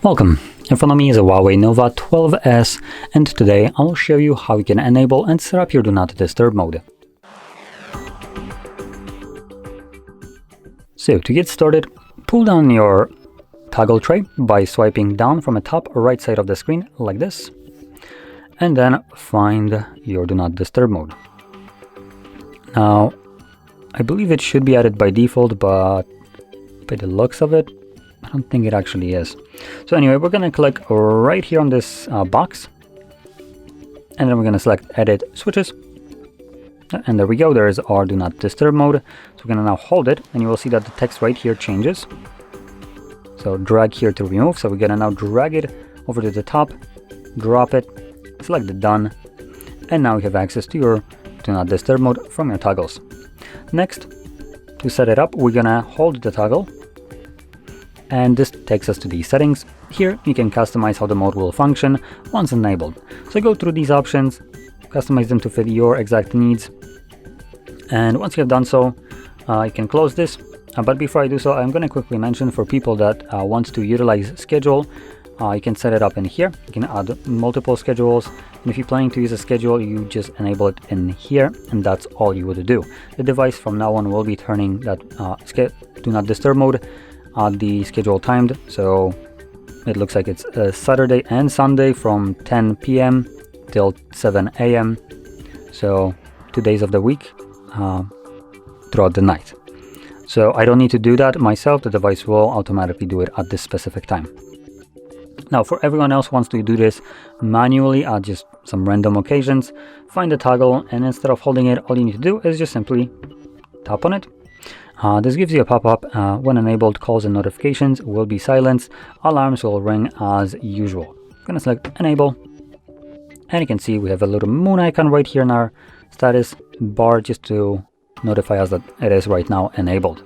Welcome, in front of me is a HUAWEI Nova 12S, and today I'll show you how you can enable and set up your Do Not Disturb mode. So to get started, pull down your toggle tray by swiping down from the top right side of the screen like this, and then find your Do Not Disturb mode. Now, I believe it should be added by default, but by the looks of it, I don't think it actually is. So anyway, we're going to click right here on this box, and then we're going to select Edit Switches. And there we go, there's our Do Not Disturb mode. So we're going to now hold it, and you will see that the text right here changes. So drag here to remove. So we're going to now drag it over to the top, drop it, select the Done, and now you have access to your Do Not Disturb mode from your toggles. Next, to set it up, we're going to hold the toggle, and this takes us to the settings. Here you can customize how the mode will function once enabled. So go through these options, customize them to fit your exact needs, and once you have done so, you can close this. But before I do so, I'm going to quickly mention for people that want to utilize schedule, you can set it up in here. You can add multiple schedules, and if you're planning to use a schedule, you just enable it in here, and that's all you would do. The device from now on will be turning that Do Not Disturb mode the schedule timed, so it looks like it's Saturday and Sunday from 10 p.m. till 7 a.m. so 2 days of the week throughout the night. So I don't need to do that myself, the device will automatically do it at this specific time. Now for everyone else who wants to do this manually at just some random occasions, find the toggle, and instead of holding it, all you need to do is just simply tap on it. This gives you a pop-up. When enabled, calls and notifications will be silenced. Alarms will ring as usual. I'm going to select Enable, and you can see we have a little moon icon right here in our status bar just to notify us that it is right now enabled.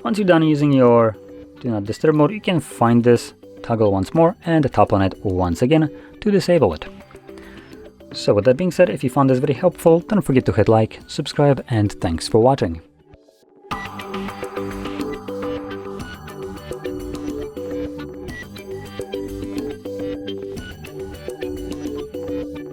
Once you're done using your Do Not Disturb mode, you can find this toggle once more and tap on it once again to disable it. So with that being said, if you found this very helpful, don't forget to hit like, subscribe, and thanks for watching.